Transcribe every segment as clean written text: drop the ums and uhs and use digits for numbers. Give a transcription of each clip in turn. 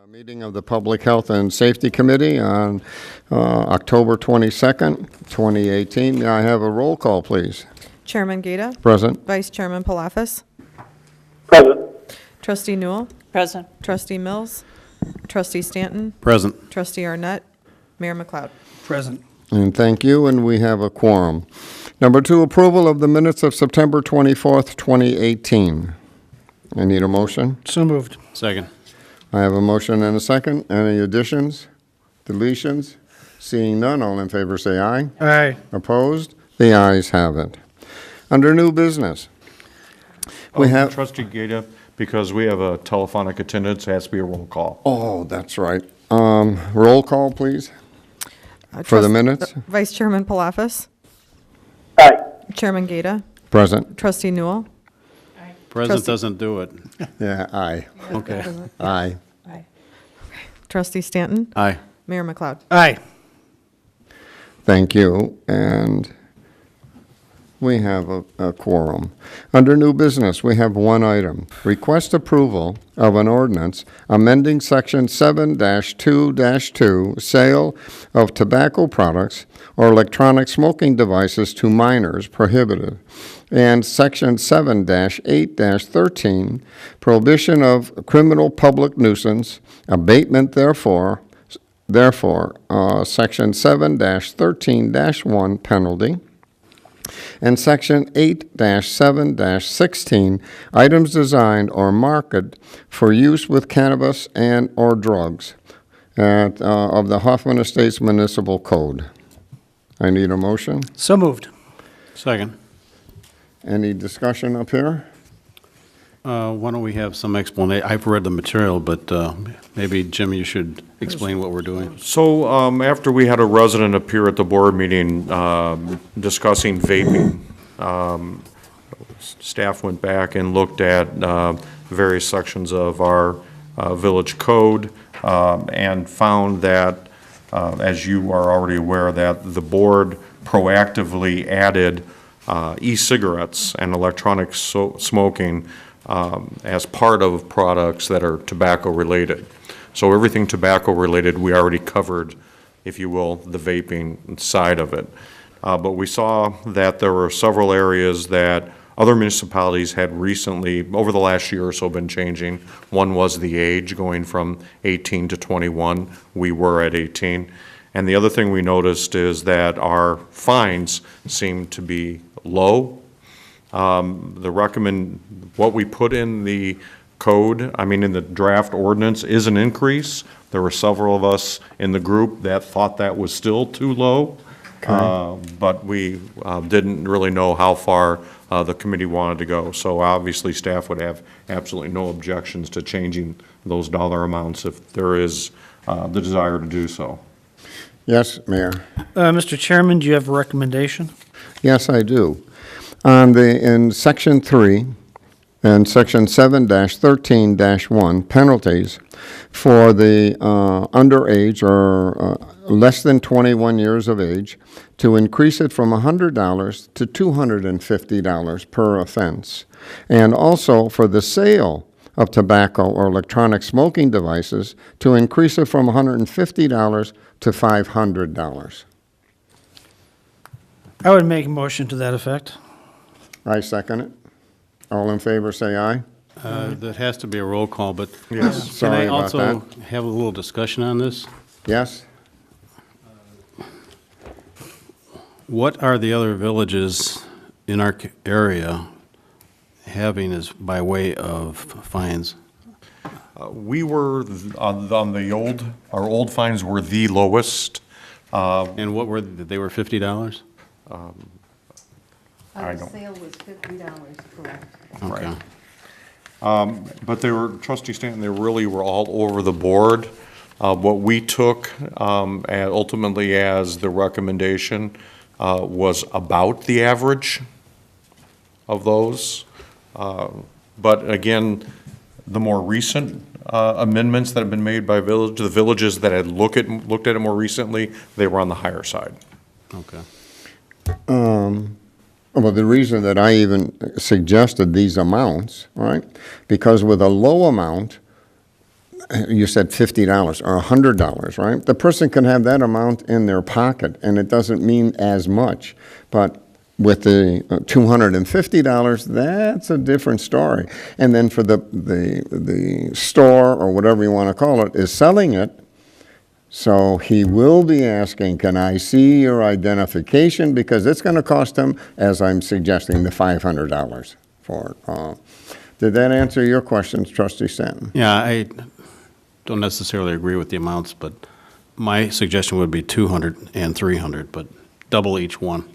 Meeting of the Public Health and Safety Committee on October 22nd, 2018. May I have a roll call, please? Chairman Gata. Present. Vice Chairman Palafis. Present. Trustee Newell. Present. Trustee Mills. Trustee Stanton. Present. Trustee Arnett. Mayor McLeod. Present. And thank you, and we have a quorum. Number 2, approval of the minutes of September 24th, 2018. I need a motion. So moved. Second. I have a motion and a second. Any additions, deletions? Seeing none, all in favor say aye. Aye. Opposed? The ayes have it. Under new business, we have... Trustee Gata, because we have a telephonic attendance, it has to be a roll call. Oh, that's right. Roll call, please, for the minutes. Vice Chairman Palafis. Aye. Chairman Gata. Present. Trustee Newell. Present doesn't do it. Yeah, aye. Okay. Aye. Trustee Stanton. Aye. Mayor McLeod. Aye. Thank you. And we have a quorum. Under new business, we have one item. Request approval of an ordinance amending Section 7-2-2, sale of tobacco products or electronic smoking devices to minors prohibited, and Section 7-8-13, prohibition of criminal public nuisance, abatement therefore, Section 7-13-1, penalty, and Section 8-7-16, items designed or marketed for use with cannabis and or drugs of the Hoffman Estates Municipal Code. I need a motion. So moved. Second. Any discussion up here? Why don't we have some explanation? I've read the material, but maybe, Jim, you should explain what we're doing. So after we had a resident appear at the board meeting discussing vaping, staff went back and looked at various sections of our village code and found that, as you are already aware, that the board proactively added e-cigarettes and electronic smoking as part of products that are tobacco-related. So everything tobacco-related, we already covered, if you will, the vaping side of it. But we saw that there were several areas that other municipalities had recently, over the last year or so, been changing. One was the age, going from 18 to 21. We were at 18. And the other thing we noticed is that our fines seem to be low. What we put in the code, in the draft ordinance, is an increase. There were several of us in the group that thought that was still too low. But we didn't really know how far the committee wanted to go. So obviously staff would have absolutely no objections to changing those dollar amounts if there is the desire to do so. Yes, Mayor. Mr. Chairman, do you have a recommendation? Yes, I do. In Section 3 and Section 7-13-1, penalties for the underage or less than 21 years of age, to increase it from $100 to $250 per offense. And also for the sale of tobacco or electronic smoking devices, to increase it from $150 to $500. I would make a motion to that effect. I second it. All in favor, say aye. That has to be a roll call, but Yes, can sorry I about also that. have a little discussion on this? Yes? What are the other villages in our area having as by way of fines? We were on our old fines were the lowest. And what were they? Were $50? I The don't. sale was $50, correct. Okay. But they were, Trustee Stanton, they really were all over the board. What we took ultimately as the recommendation was about the average of those. But again, the more recent amendments that have been made by the villages that had looked at it more recently, they were on the higher side. Okay. Well, the reason that I even suggested these amounts, right, because with a low amount, you said $50 or $100, right? The person can have that amount in their pocket, and it doesn't mean as much. But with the $250, that's a different story. And then for the store, or whatever you want to call it, is selling it, so he will be asking, can I see your identification? Because it's going to cost him, as I'm suggesting, the $500 for it. Did that answer your questions, Trustee Stanton? Yeah, I don't necessarily agree with the amounts, but my suggestion would be 200 and 300, but double each one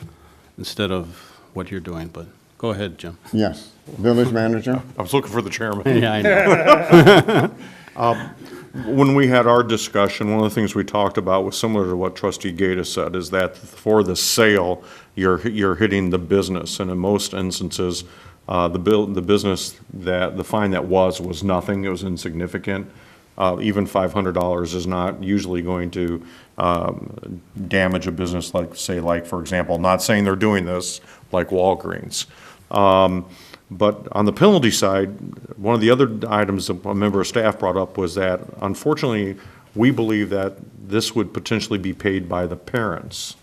instead of what you're doing, but go ahead, Jim. Yes. Village manager? I was looking for the chairman. Yeah, I know. When we had our discussion, one of the things we talked about was similar to what Trustee Gata said, is that for the sale, you're hitting the business, and in most instances, the business, that the fine that was nothing, it was insignificant. Even $500 is not usually going to damage a business, like, say, like, for example, not saying they're doing this, like Walgreens. But on the penalty side, one of the other items that a member of staff brought up was that, unfortunately, we believe that this would potentially be paid by the parents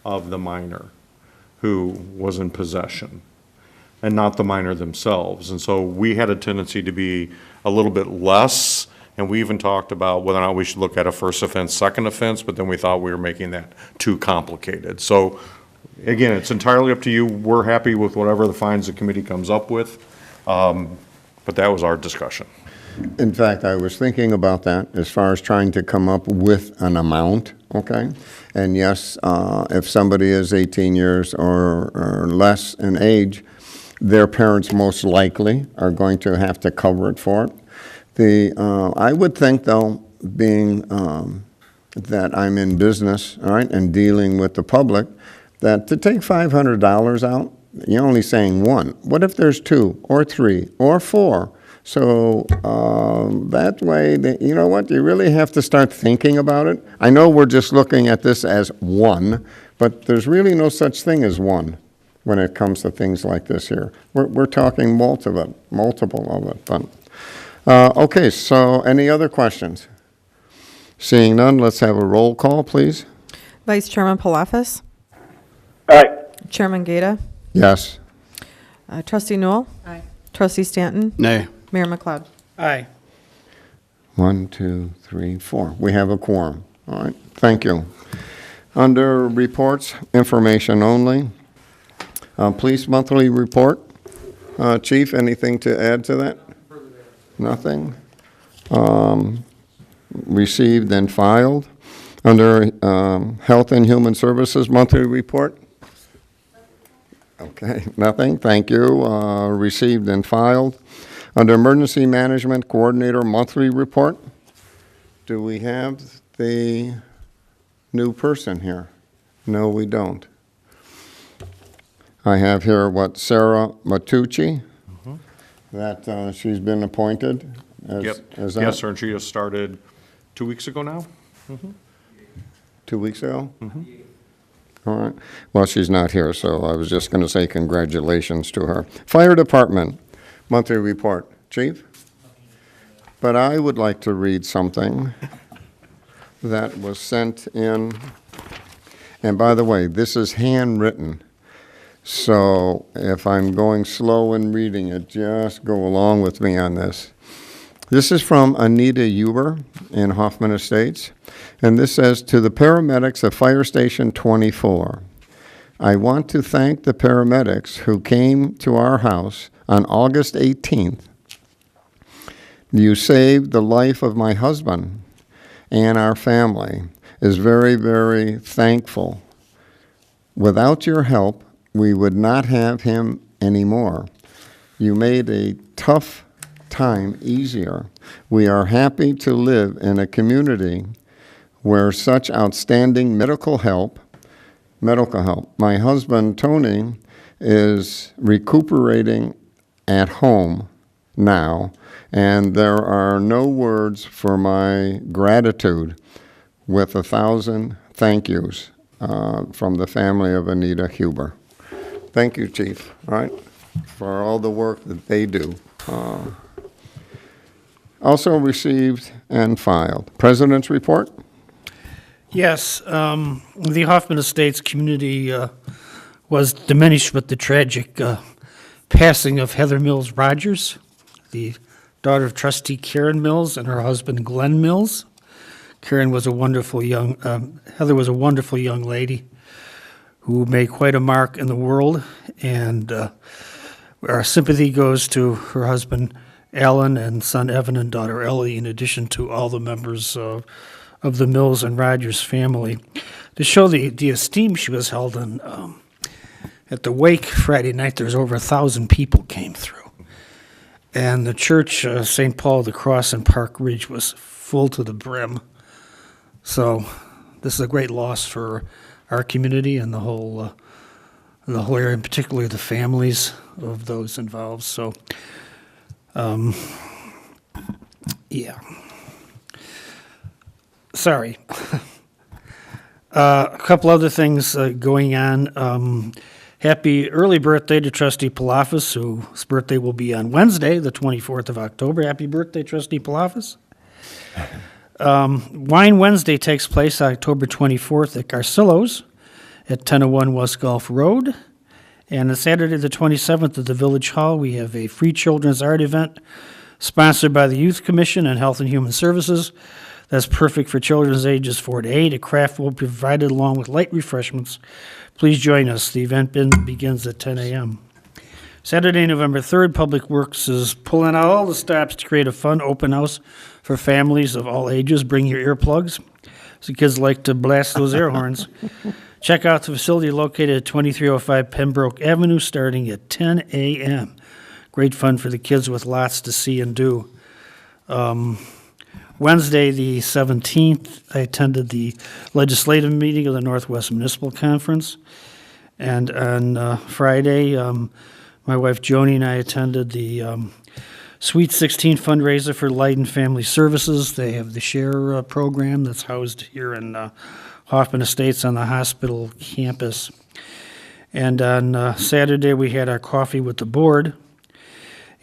of the minor who was in possession, and not the minor themselves. And so we had a tendency to be a little bit less, and we even talked about whether or not we should look at a first offense, second offense, but then we thought we were making that too complicated. So again, it's entirely up to you. We're happy with whatever the fines the committee comes up with, but that was our discussion. In fact, I was thinking about that as far as trying to come up with an amount, okay? And yes, if somebody is 18 years or less in age, their parents most likely are going to have to cover it for it. I would think, though, being that I'm in business, all right, and dealing with the public, that to take $500 out, you're only saying one. What if there's 2 or 3 or 4? So that way, you know what, you really have to start thinking about it. I know we're just looking at this as one, but there's really no such thing as one when it comes to things like this here. We're talking multiple of it. But, okay, so any other questions? Seeing none, let's have a roll call, please. Vice Chairman Palafis, Aye. Chairman Gata, Yes. Trustee Newell, Aye. Trustee Stanton, Nay. Mayor McLeod. Aye. 1, 2, 3, 4. We have a quorum. All right, thank you. Under reports, information only. Police monthly report. Chief, anything to add to that? Nothing? Received and filed. Under Health and Human Services monthly report? Okay, nothing, thank you. Received and filed. Under Emergency Management Coordinator monthly report, do we have the new person here? No, we don't. I have here, Sarah Matucci, that she's been appointed as. Yep. as that Yes, sir, and she just started 2 weeks ago now? 2 weeks ago? All right. Well, she's not here, so I was just going to say congratulations to her. Fire Department, monthly report. Chief? But I would like to read something that was sent in. And by the way, this is handwritten. So if I'm going slow in reading it, just go along with me on this. This is from Anita Huber in Hoffman Estates, and this says, to the paramedics of Fire Station 24, I want to thank the paramedics who came to our house on August 18th. You saved the life of my husband, and our family is very, very thankful. Without your help, we would not have him anymore. You made a tough time easier. We are happy to live in a community where such outstanding medical help. My husband, Tony, is recuperating at home now, and there are no words for my gratitude, with 1,000 thank yous from the family of Anita Huber. Thank you, Chief, all right, for all the work that they do. Also received and filed. President's report? Yes, the Hoffman Estates community was diminished with the tragic passing of Heather Mills Rogers, the daughter of trustee Karen Mills and her husband Glenn Mills. Heather was a wonderful young lady who made quite a mark in the world, and our sympathy goes to her husband Alan and son Evan and daughter Ellie, in addition to all the members of the Mills and Rogers family, to show the esteem she was held in. At the wake Friday night, there was over 1,000 people came through, and the church, St. Paul of the Cross in Park Ridge, was full to the brim. So this is a great loss for our community and the whole area, and particularly the families of those involved. So, yeah. Sorry. A couple other things going on. Happy early birthday to Trustee Palafis, whose birthday will be on Wednesday, the 24th of October. Happy birthday, Trustee Palafis. Wine Wednesday takes place October 24th at Garcillo's at 1001 West Gulf Road. And on Saturday, the 27th, at the Village Hall, we have a free children's art event sponsored by the Youth Commission and Health and Human Services. That's perfect for children's ages 4 to 8. A craft will be provided along with light refreshments. Please join us. The event begins at 10 a.m. Saturday, November 3rd, Public Works is pulling out all the stops to create a fun open house for families of all ages. Bring your earplugs, so kids like to blast those air horns. Check out the facility located at 2305 Pembroke Avenue, starting at 10 a.m. Great fun for the kids with lots to see and do. Wednesday, the 17th, I attended the legislative meeting of the Northwest Municipal Conference. And on Friday, my wife Joni and I attended the Sweet 16 fundraiser for Light and Family Services. They have the SHARE program that's housed here in Hoffman Estates on the hospital campus. And on Saturday, we had our coffee with the board.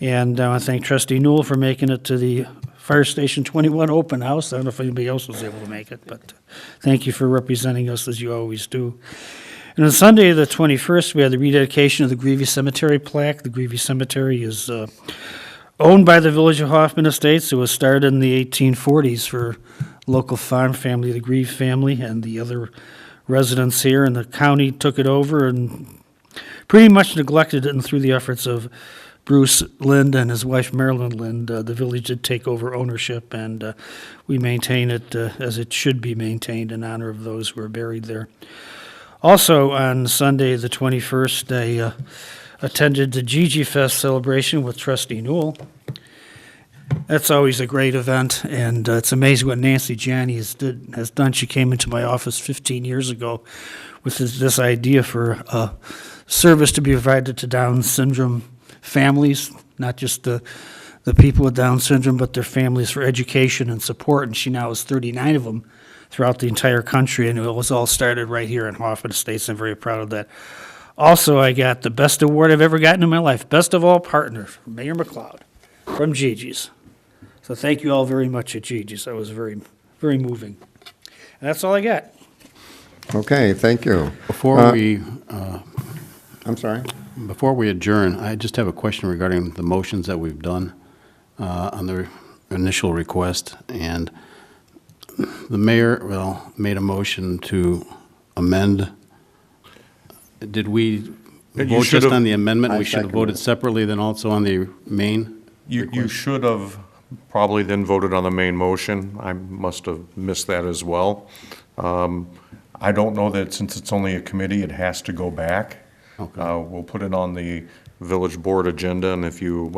And I want to thank Trustee Newell for making it to the Fire Station 21 open house. I don't know if anybody else was able to make it, but thank you for representing us as you always do. And on Sunday, the 21st, we had the rededication of the Greevy Cemetery plaque. The Greevy Cemetery is owned by the Village of Hoffman Estates. It was started in the 1840s for local farm family, the Grieve family, and the other residents here. And the county took it over and pretty much neglected it, and through the efforts of Bruce Lind and his wife Marilyn Lind, the village did take over ownership, and we maintain it as it should be maintained in honor of those who are buried there. Also on Sunday, the 21st, I attended the Gigi Fest celebration with Trustee Newell. That's always a great event, and it's amazing what Nancy Janney has done. She came into my office 15 years ago with this idea for service to be provided to Down syndrome families, not just the people with Down syndrome, but their families, for education and support. And she now has 39 of them throughout the entire country, and it was all started right here in Hoffman Estates. I'm very proud of that. Also, I got the best award I've ever gotten in my life, Best of All Partner, from Mayor McLeod, from Gigi's. So thank you all very much at Gigi's. That was very, very moving. And that's all I got. Okay, thank you. Before we I'm sorry? Before we adjourn, I just have a question regarding the motions that we've done on the initial request. And the mayor, made a motion to amend. Did we You vote should just have- on the amendment? I We should have second voted it. separately then also on the main? You should have probably then voted on the main motion. I must have missed that as well. I don't know that since it's only a committee, it has to go back. Okay. We'll put it on the village board agenda, and if you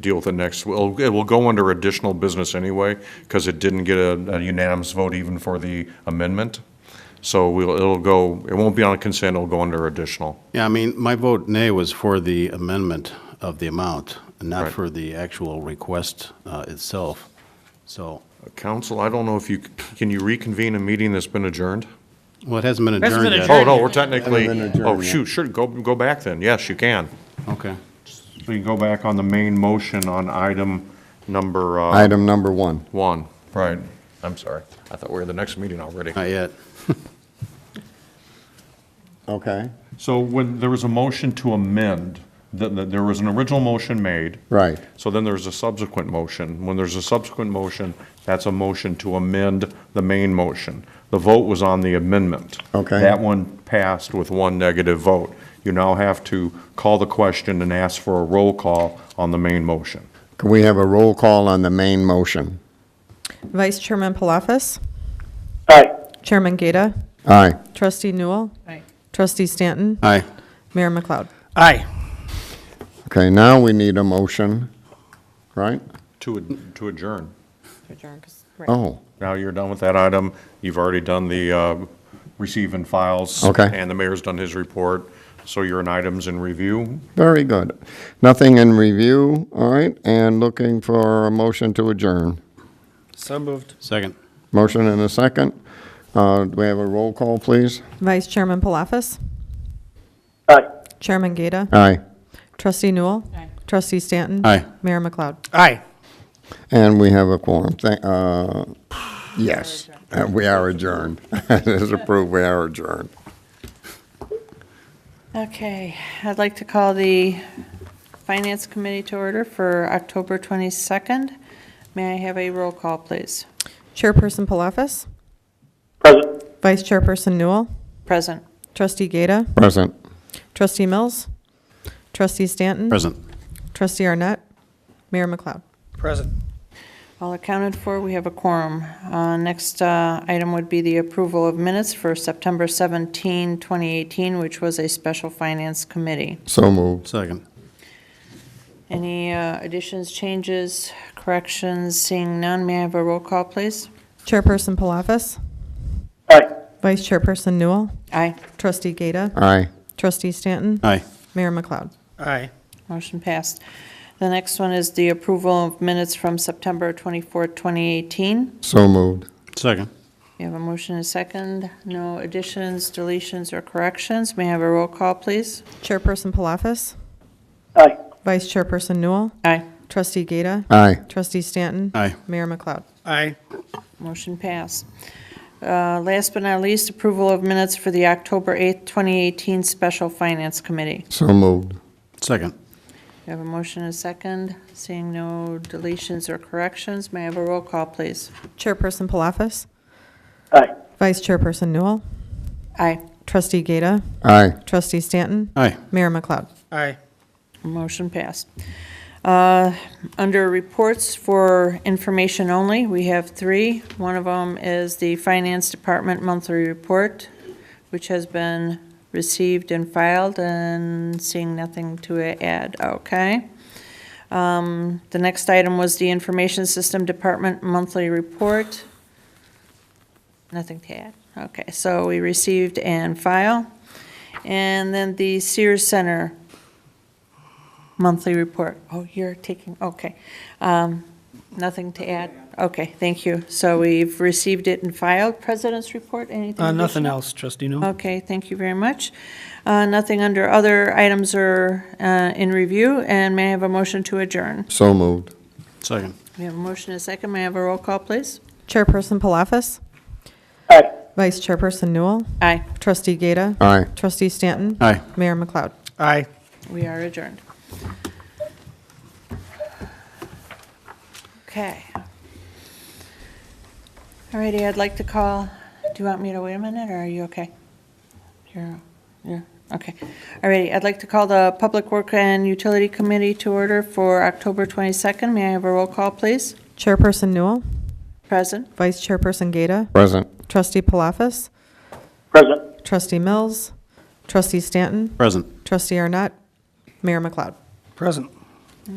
deal with it next, it will go under additional business anyway, because it didn't get a unanimous vote even for the amendment. So it won't be on consent, it'll go under additional. Yeah, I mean, my vote nay was for the amendment of the amount, and not Right. for the actual request itself. So, Council, I don't know if can you reconvene a meeting that's been adjourned? well, it hasn't been Hasn't adjourned been yet. Oh, no, we're technically, Haven't been adjourned oh, yet. shoot, sure, go back then. Yes, you can. Okay. So you go back on the main motion on item number Item number 1. 1. Right. I'm sorry. I thought we were in the next meeting already. Not yet. Okay, So when there was a motion to amend, there was an original motion made. right. So then there's a subsequent motion. When there's a subsequent motion, that's a motion to amend the main motion. The vote was on the amendment. Okay. That one passed with 1 negative vote. You now have to call the question and ask for a roll call on the main motion. Can we have a roll call on the main motion? Vice Chairman Palafis, Aye. Chairman Gata, Aye. Trustee Newell, Aye. Trustee Stanton, Aye. Mayor McLeod. Aye. Okay, now we need a motion, right? To adjourn. Oh, Now you're done with that item. You've already done the receive and files. Okay. And the mayor's done his report. So you're in items in review. very good. Nothing in review, all right, and looking for a motion to adjourn. So moved. Second. Motion and a second. Do we have a roll call, please? Vice Chairman Palafis, Aye. Chairman Gata, Aye. Trustee Newell, Aye. Trustee Stanton, Aye. Mayor McLeod. Aye. And we have a quorum. Yes, we are adjourned. It is approved, we are adjourned. Okay, I'd like to call the Finance Committee to order for October 22nd. May I have a roll call, please? Chairperson Palafis, Present. Vice Chairperson Newell, Present. Trustee Gata, Present. Trustee Mills, Trustee Stanton, Present. Trustee Arnett, Mayor McLeod. Present. All accounted for, we have a quorum. Next item would be the approval of minutes for September 17, 2018, which was a special Finance Committee. So moved. Second. Any additions, changes, corrections? Seeing none, may I have a roll call, please? Chairperson Palafis, Aye. Vice Chairperson Newell, Aye. Trustee Gata, Aye. Trustee Stanton, Aye. Mayor McLeod. Aye. Motion passed. The next one is the approval of minutes from September 24, 2018. So moved. Second. We have a motion and a second. No additions, deletions, or corrections. May I have a roll call, please? Chairperson Palafis, Aye. Vice Chairperson Newell, Aye. Trustee Gata, Aye. Trustee Stanton, Aye. Mayor McLeod. Aye. Motion passed. Last but not least, approval of minutes for the October 8, 2018 Special Finance Committee. So moved. Second. We have a motion and a second. Seeing no deletions or corrections, may I have a roll call, please? Chairperson Palafis, Aye. Vice Chairperson Newell, Aye. Trustee Gata, Aye. Trustee Stanton, Aye. Mayor McLeod. Aye. Motion passed. Under reports for information only, we have 3. One of them is the Finance Department monthly report, which has been received and filed, and seeing nothing to add. Okay. The next item was the Information System Department monthly report. Nothing to add. Okay, so we received and file. And then the Sears Center monthly report. Oh, you're taking, okay. Nothing to add? Okay, thank you. So we've received it and filed. President's report, anything Nothing additional? else, Trustee Newell. Okay, thank you very much. Nothing under other items or in review, and may I have a motion to adjourn? So moved. Second. We have a motion and a second. May I have a roll call, please? Chairperson Palafis, Aye. Vice Chairperson Newell, Aye, Trustee Gata, Aye. Trustee Stanton, Aye. Mayor McLeod. Aye. we are adjourned. Okay. All righty, I'd like to call, do you want me to wait a minute, or are you okay? You're, okay. All righty, I'd like to call the Public Work and Utility Committee to order for October 22nd. May I have a roll call, please? Chairperson Newell, Present. Vice Chairperson Gata, Present. Trustee Palafis, Present. Trustee Mills, Trustee Stanton, Present. Trustee Arnett, Mayor McLeod. Present.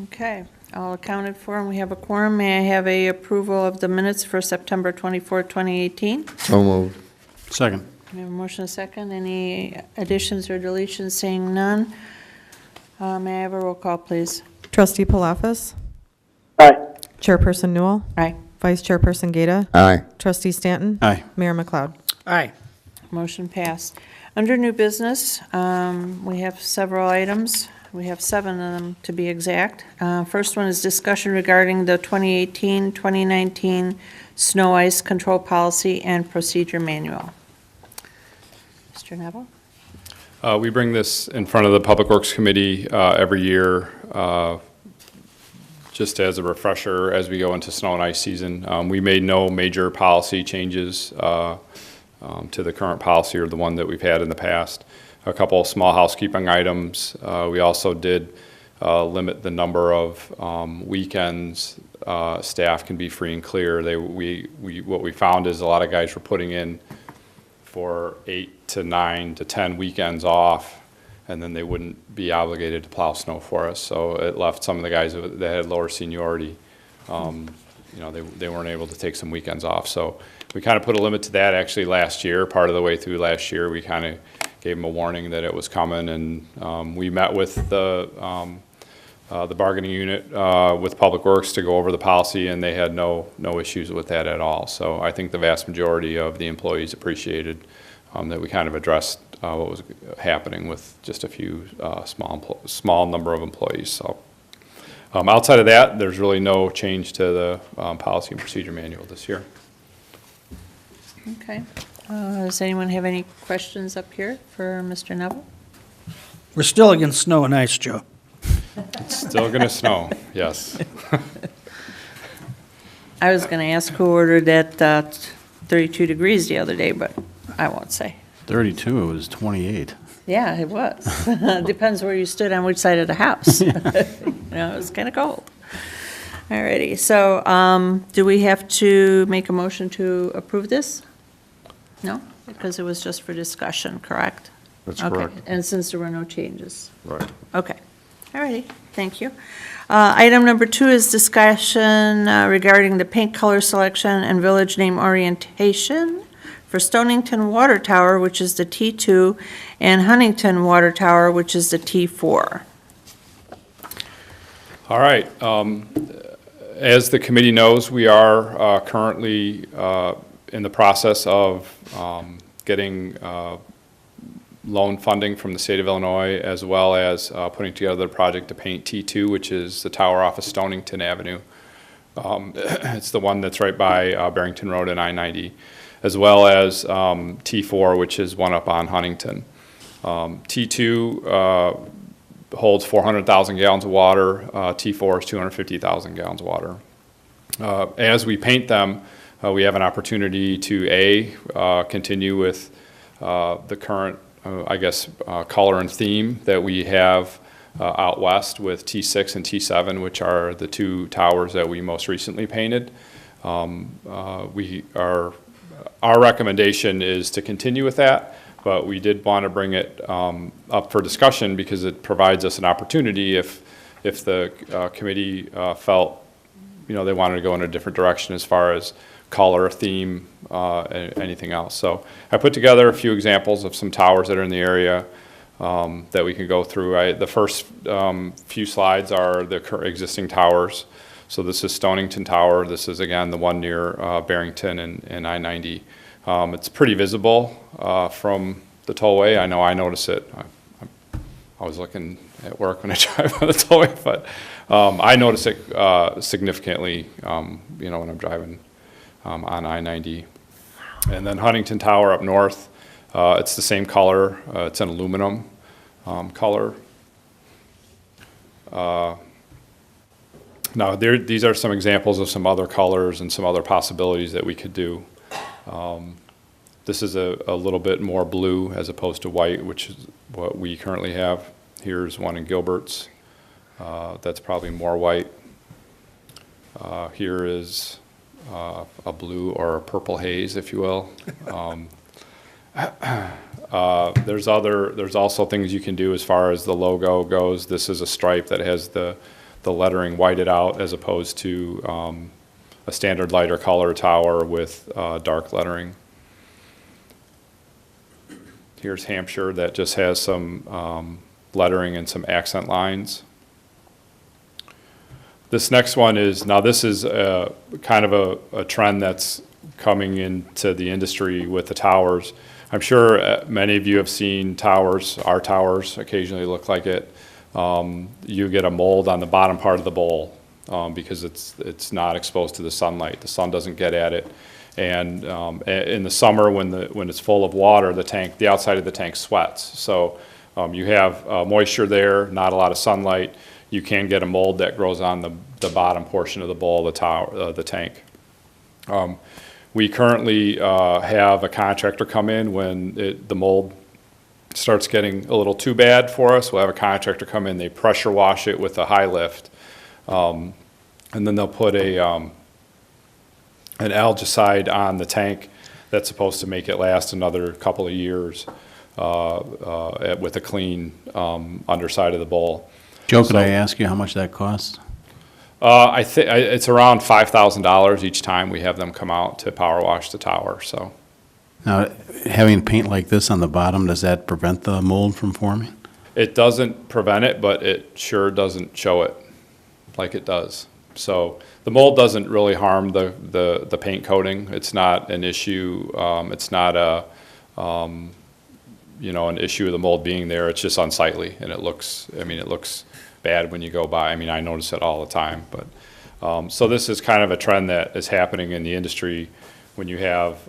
Okay, all accounted for, and we have a quorum. May I have a approval of the minutes for September 24, 2018? So moved. Second. We have a motion and a second. Any additions or deletions? Seeing none. May I have a roll call, please? Trustee Palafis, Aye. Chairperson Newell, Aye. Vice Chairperson Gata, Aye. Trustee Stanton, Aye. Mayor McLeod. Aye. Motion passed. Under new business, we have several items. We have 7 of them to be exact. First one is discussion regarding the 2018-2019 snow ice control policy and procedure manual. Mr. Neville? We bring this in front of the Public Works Committee every year, just as a refresher as we go into snow and ice season. We made no major policy changes to the current policy or the one that we've had in the past. A couple of small housekeeping items. We also did limit the number of weekends staff can be free and clear. What we found is a lot of guys were putting in for 8 to 9 to 10 weekends off, and then they wouldn't be obligated to plow snow for us. So it left some of the guys that had lower seniority, they weren't able to take some weekends off. So we kind of put a limit to that actually last year. Part of the way through last year, we kind of gave them a warning that it was coming, and we met with the bargaining unit with Public Works to go over the policy, and they had no issues with that at all. So I think the vast majority of the employees appreciated that we kind of addressed what was happening with just a few small number of employees. So outside of that, there's really no change to the policy and procedure manual this year. Okay. Does anyone have any questions up here for Mr. Neville? We're still against snow and ice, Joe. It's still going to snow, yes. I was going to ask who ordered that 32 degrees the other day, but I won't say. 32, it was 28. Yeah, it was. Depends where you stood on which side of the house. It was kind of cold. All righty, so do we have to make a motion to approve this? No, because it was just for discussion, correct? That's Okay, correct. and since there were no changes. Right. Okay, all righty, thank you. Item number 2 is discussion regarding the paint color selection and village name orientation for Stonington Water Tower, which is the T2, and Huntington Water Tower, which is the T4. All right. As the committee knows, we are currently in the process of getting loan funding from the state of Illinois, as well as putting together the project to paint T2, which is the tower off of Stonington Avenue. It's the one that's right by Barrington Road and I-90, as well as T4, which is one up on Huntington. T2 holds 400,000 gallons of water. T4 is 250,000 gallons of water. As we paint them, we have an opportunity to continue with the current, color and theme that we have out west with T6 and T7, which are the 2 towers that we most recently painted. Our recommendation is to continue with that, but we did want to bring it up for discussion because it provides us an opportunity if the committee felt, they wanted to go in a different direction as far as color, theme, anything else. So I put together a few examples of some towers that are in the area that we can go through. The first few slides are the existing towers. So this is Stonington Tower. This is, again, the one near Barrington and I-90. It's pretty visible from the tollway. I know I notice it. I was looking at work when I drive on the tollway, but I notice it significantly, when I'm driving on I-90. And then Huntington Tower up north, it's the same color. It's an aluminum color. Now, these are some examples of some other colors and some other possibilities that we could do. This is a little bit more blue as opposed to white, which is what we currently have. Here's one in Gilbert's. That's probably more white. Here is a blue or a purple haze, if you will. There's also things you can do as far as the logo goes. This is a stripe that has the lettering whited out as opposed to a standard lighter color tower with dark lettering. Here's Hampshire that just has some lettering and some accent lines. This next one is, now this is kind of a trend that's coming into the industry with the towers. I'm sure many of you have seen towers. Our towers occasionally look like it. you get a mold on the bottom part of the bowl because it's not exposed to the sunlight. The sun doesn't get at it. And in the summer, when it's full of water, the outside of the tank sweats. So you have moisture there, not a lot of sunlight. You can get a mold that grows on the bottom portion of the bowl, the tank. We currently have a contractor come in when the mold starts getting a little too bad for us. We'll have a contractor come in, they pressure wash it with a high lift, and then they'll put an algicide on the tank that's supposed to make it last another couple of years with a clean underside of the bowl. Joe, could I ask you how much that costs? I think it's around $5,000 each time we have them come out to power wash the tower. So Now, having paint like this on the bottom, does that prevent the mold from forming? it doesn't prevent it, but it sure doesn't show it like it does. So the mold doesn't really harm the paint coating. It's not an issue. It's not an issue of the mold being there. It's just unsightly, and it looks bad when you go by. I mean, I notice it all the time. But so this is kind of a trend that is happening in the industry. When you have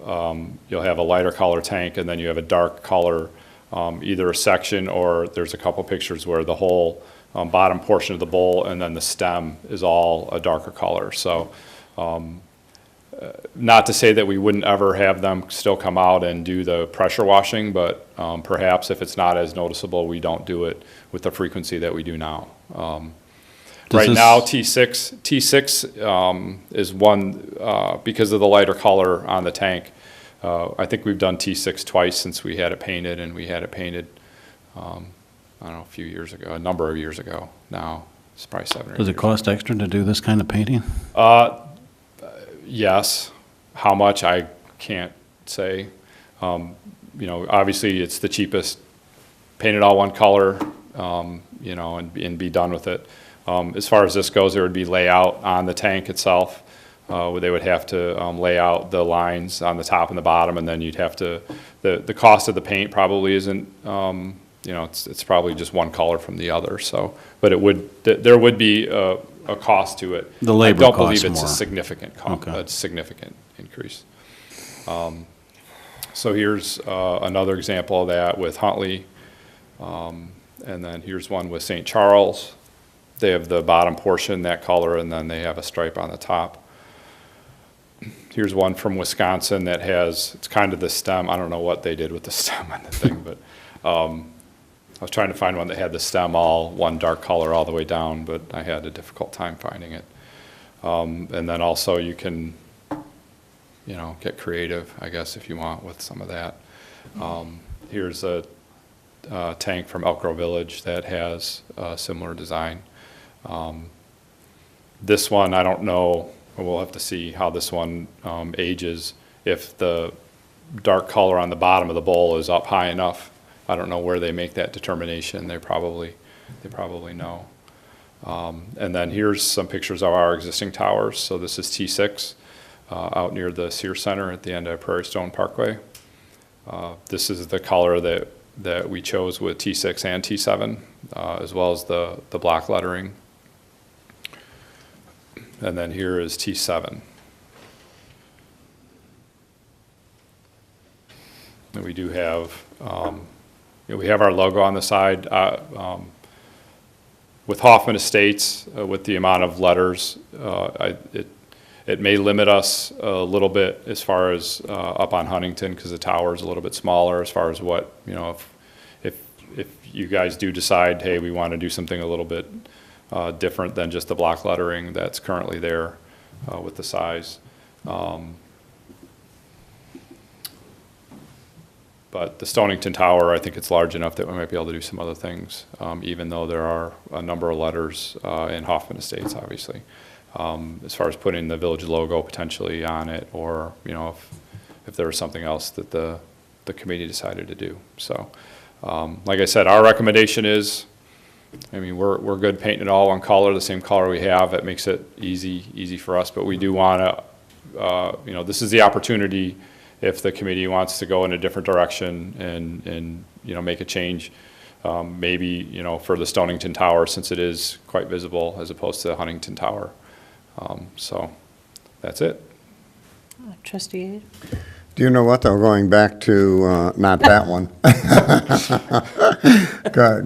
you'll have a lighter color tank, and then you have a dark color, either a section, or there's a couple pictures where the whole bottom portion of the bowl and then the stem is all a darker color. So not to say that we wouldn't ever have them still come out and do the pressure washing, but perhaps if it's not as noticeable, we don't do it with the frequency that we do now. Right now, T6 is one, because of the lighter color on the tank. I think we've done T6 twice since we had it painted, and we had it painted, I don't know, a few years ago, a number of years ago now. It's probably 7 or 8 Does it years cost extra to do this kind of painting? Yes. How much, I can't say. Obviously, it's the cheapest. Paint it all one color, and be done with it. As far as this goes, there would be layout on the tank itself. Where they would have to lay out the lines on the top and the bottom, and then you'd have to, the cost of the paint probably isn't, it's probably just one color from the other. So, but there would be a cost to it. The labor I don't costs believe it's more. a significant Okay. a significant increase. So here's another example of that with Huntley, and then here's one with St. Charles. They have the bottom portion, that color, and then they have a stripe on the top. Here's one from Wisconsin that it's kind of the stem. I don't know what they did with the stem on the thing, but I was trying to find one that had the stem all one dark color all the way down, but I had a difficult time finding it. And then also you can, get creative, I guess, if you want, with some of that. Here's a tank from Elk Grove Village that has a similar design. This one, I don't know. We'll have to see how this one ages. If the dark color on the bottom of the bowl is up high enough, I don't know where they make that determination. They probably know. And then here's some pictures of our existing towers. So this is T6 out near the Sears Center at the end of Prairie Stone Parkway. This is the color that we chose with T6 and T7, as well as the black lettering. And then here is T7. And we do have, we have our logo on the side. With Hoffman Estates, with the amount of letters, it may limit us a little bit as far as up on Huntington, because the tower is a little bit smaller as far as what, if you guys do decide, hey, we want to do something a little bit different than just the block lettering that's currently there with the size. But the Stonington Tower, I think it's large enough that we might be able to do some other things, even though there are a number of letters in Hoffman Estates, obviously. As far as putting the village logo potentially on it, or if there was something else that the committee decided to do. So, like I said, our recommendation is, we're good painting it all one color, the same color we have. It makes it easy for us. But we do want to, this is the opportunity if the committee wants to go in a different direction and make a change. maybe, you know, for the Stonington Tower, since it is quite visible as opposed to the Huntington Tower. So that's it. Trustee Aid? Do you know what, though, going back to, not that one.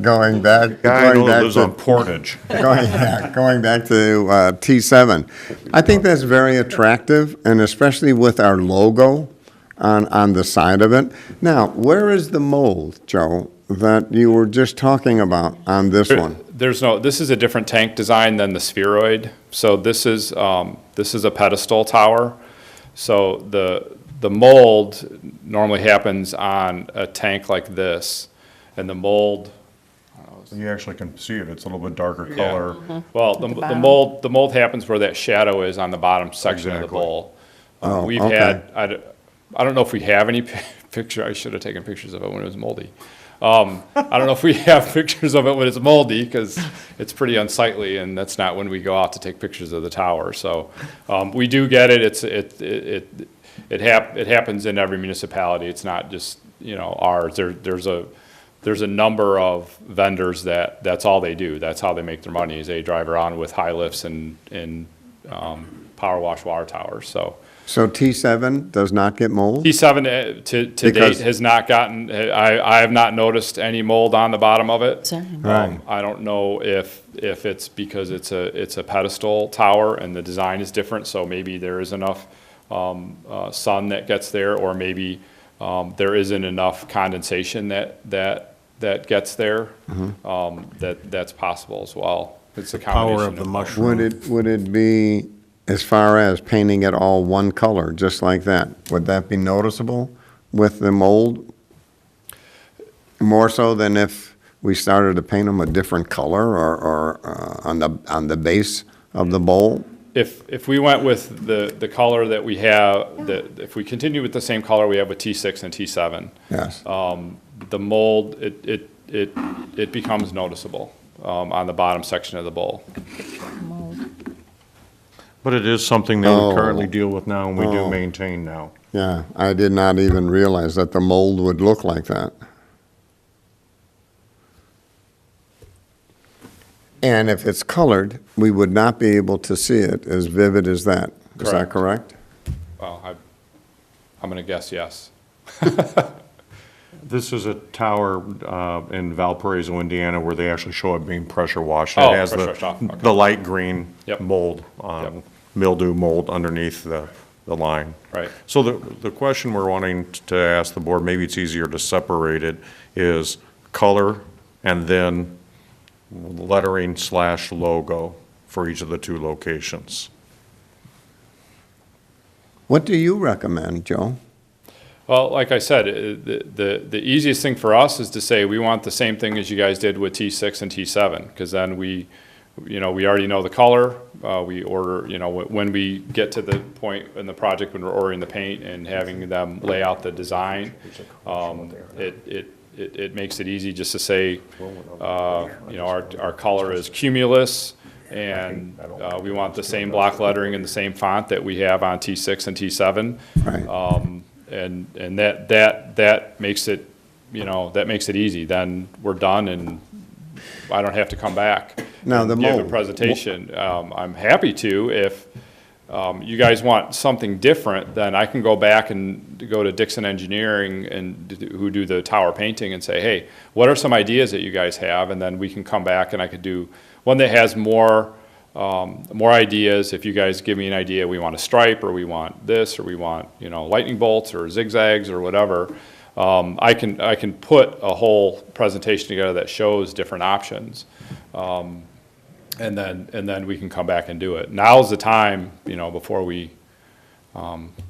Going back. Guy I know going that back lives to- on Portage. Going back to T7. I think that's very attractive, and especially with our logo on the side of it. Now, where is the mold, Joe, that you were just talking about on this one? This is a different tank design than the spheroid. So this is a pedestal tower. So the mold normally happens on a tank like this, and the mold, You actually can see it, it's a little bit darker color. well, the mold happens where that shadow is on the bottom section of the Exactly. bowl. Oh, We've okay. had, I don't know if we have any picture, I should have taken pictures of it when it was moldy. I don't know if we have pictures of it when it's moldy, because it's pretty unsightly, and that's not when we go out to take pictures of the tower. So we do get it. It happens in every municipality. It's not just, you know, ours. There's a number of vendors that's all they do. That's how they make their money, is they drive around with high lifts and power wash water towers. So T7 does not get mold? T7 to Because- date has not gotten, I have not noticed any mold on the bottom of it. Same. Right. I don't know if it's because it's a pedestal tower and the design is different, so maybe there is enough sun that gets there, or maybe there isn't enough condensation that gets there. That's possible as well. It's a Power combination of the both. mushroom. Would it be, as far as painting it all one color, just like that, would that be noticeable with the mold? More so than if we started to paint them a different color or on the base of the bowl? If we went with the color that we have, if we continue with the same color we have with T6 and T7, Yes. the mold, it becomes noticeable on the bottom section of the bowl. But it is something that Oh. we currently deal with now and we do Oh. maintain now. Yeah, I did not even realize that the mold would look like that. And if it's colored, we would not be able to see it as vivid as that. Is that correct? Well, I'm going to guess yes. This is a tower in Valparaiso, Indiana, where they actually show it being pressure washed. Oh, It has pressure washed off, okay. the light green Yep. mold, Yep. mildew mold underneath the line. Right. So the question we're wanting to ask the board, maybe it's easier to separate it, is color and then lettering/logo for each of the two locations. What do you recommend, Joe? Well, like I said, the easiest thing for us is to say we want the same thing as you guys did with T6 and T7, because then we already know the color. We order, when we get to the point in the project when we're ordering the paint and having them lay out the design, it makes it easy just to say, our color is cumulus, and we want the same block lettering and the same font that we have on T6 and T7. Right. And that makes it, that makes it easy. Then we're done, and I don't have to come back. Now, the and give a mold. presentation. I'm happy to. If you guys want something different, then I can go back and go to Dixon Engineering who do the tower painting and say, hey, what are some ideas that you guys have? And then we can come back and I could do one that has more ideas. If you guys give me an idea, we want a stripe, or we want this, or we want, lightning bolts or zigzags or whatever. I can put a whole presentation together that shows different options. And then we can come back and do it. Now's the time, before we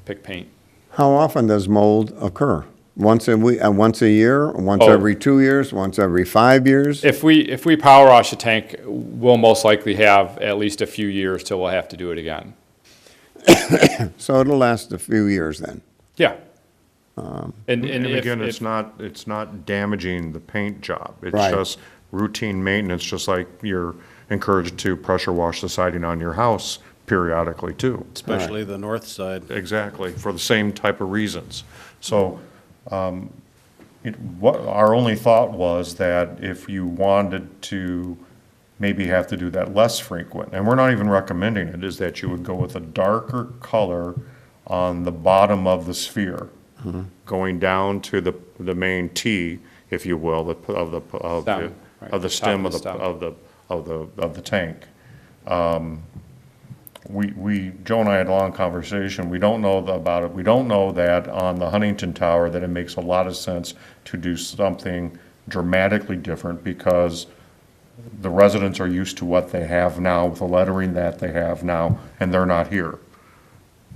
pick paint. How often does mold occur? Once a week, once a year, once Oh. every 2 years, once every 5 years? If we power wash a tank, we'll most likely have at least a few years till we'll have to do it again. So it'll last a few years then? Yeah. And if- again, if- it's not damaging the paint job. It's Right. just routine maintenance, just like you're encouraged to pressure wash the siding on your house periodically too. Especially the north side. Exactly, for the same type of reasons. So, What our only thought was that if you wanted to maybe have to do that less frequent, and we're not even recommending it, is that you would go with a darker color on the bottom of the sphere, going down to the main T, if you will, of the stem of the tank. Joe and I had a long conversation. We don't know about it. We don't know that on the Huntington Tower that it makes a lot of sense to do something dramatically different because the residents are used to what they have now with the lettering that they have now, and they're not here.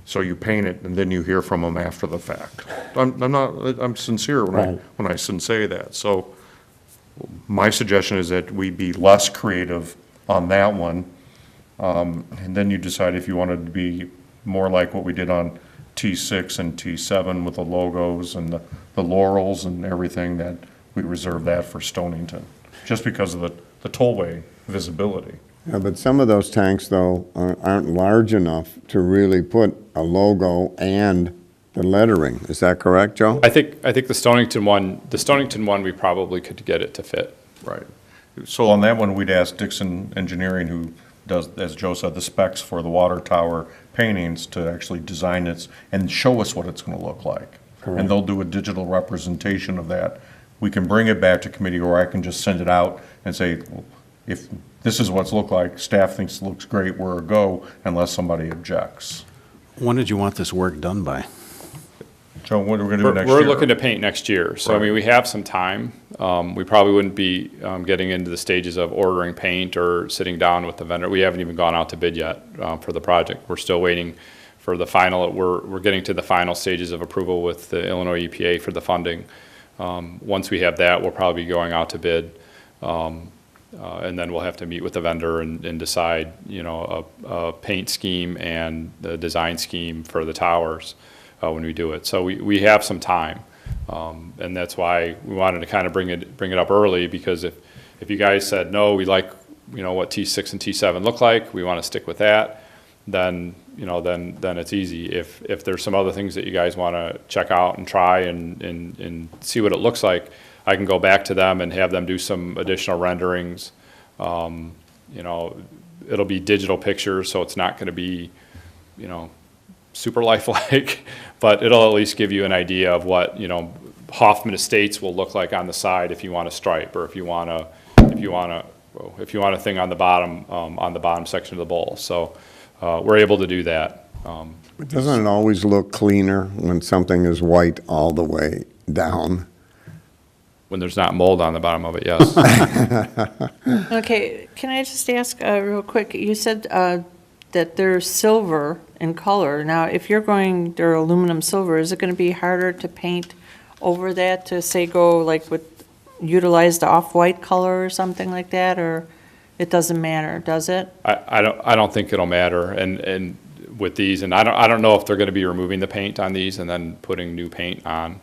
So you paint it, and then you hear from them after the fact. I'm sincere when I say that. So my suggestion is that we be less creative on that one. And then you decide if you wanted to be more like what we did on T6 and T7 with the logos and the laurels and everything, that we reserve that for Stonington, just because of the tollway visibility. Yeah, but some of those tanks, though, aren't large enough to really put a logo and the lettering. Is that correct, Joe? I think the Stonington one, we probably could get it to fit. Right. So on that one, we'd ask Dixon Engineering, who does, as Joe said, the specs for the water tower paintings, to actually design it and show us what it's going to look like. Correct. And they'll do a digital representation of that. We can bring it back to committee, or I can just send it out and say, well, if this is what's looked like, staff thinks it looks great, we're a go, unless somebody objects. When did you want this work done by? Joe, what are we going to do next year? We're looking to paint next year, so I mean, we have some time. We probably wouldn't be getting into the stages of ordering paint or sitting down with the vendor. We haven't even gone out to bid yet for the project. We're still waiting for the final. We're getting to the final stages of approval with the Illinois EPA for the funding. Once we have that, we'll probably be going out to bid, and then we'll have to meet with the vendor and decide, you know, a paint scheme and the design scheme for the towers when we do it. So we have some time, and that's why we wanted to kind of bring it up early, because if you guys said, no, we like, you know, what T6 and T7 look like, we want to stick with that, then, you know, then it's easy. If there's some other things that you guys want to check out and try and see what it looks like, I can go back to them and have them do some additional renderings. You know, it'll be digital pictures, so it's not going to be, you know, super lifelike, but it'll at least give you an idea of what, you know, Hoffman Estates will look like on the side if you want a stripe, or if you want a thing on the bottom section of the bowl. So we're able to do that. Doesn't it always look cleaner when something is white all the way down? When there's not mold on the bottom of it, yes. Okay, can I just ask real quick, you said that they're silver in color. Now, if you're going, they're aluminum silver, is it going to be harder to paint over that to, say, go like with, utilize the off-white color or something like that, or it doesn't matter, does it? I don't think it'll matter, and with these, and I don't know if they're going to be removing the paint on these and then putting new paint on.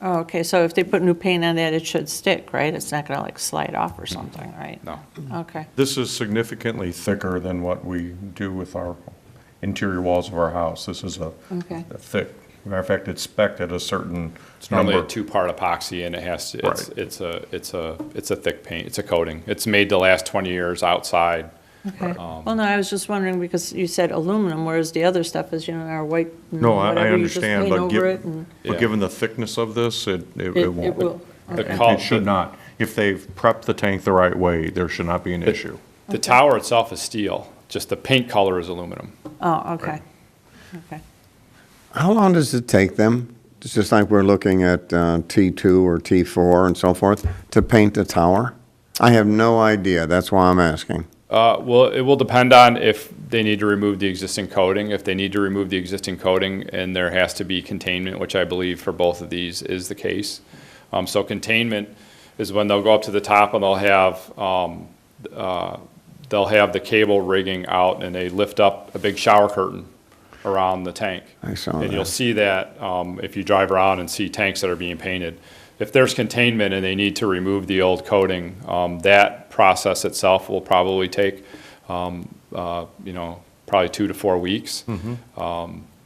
Oh, okay, so if they put new paint on that, it should stick, right? It's not going to like slide off or something, right? No. Okay. This is significantly thicker than what we do with our interior walls of our house. This is a thick, matter of fact, it's spec'd at a certain It's normally number. a two-part epoxy, and it has to, Right. it's a thick paint, it's a coating. It's made to last 20 years outside. Okay. Well, no, I was just wondering because you said aluminum, whereas the other stuff is, you know, our white, No, I whatever, you just understand, paint but over it and Yeah. given the thickness of this, it won't. it will. The Okay. col- It should not. If they've prepped the tank the right way, there should not be an issue. The tower itself is steel, just the paint color is aluminum. Oh, okay. Okay. How long does it take them, it's just like we're looking at T2 or T4 and so forth, to paint the tower? I have no idea, that's why I'm asking. Well, it will depend on if they need to remove the existing coating. If they need to remove the existing coating, and there has to be containment, which I believe for both of these is the case. So containment is when they'll go up to the top and they'll have the cable rigging out, and they lift up a big shower curtain around the tank. I saw And you'll that. see that if you drive around and see tanks that are being painted. If there's containment and they need to remove the old coating, that process itself will probably take, you know, probably 2 to 4 weeks.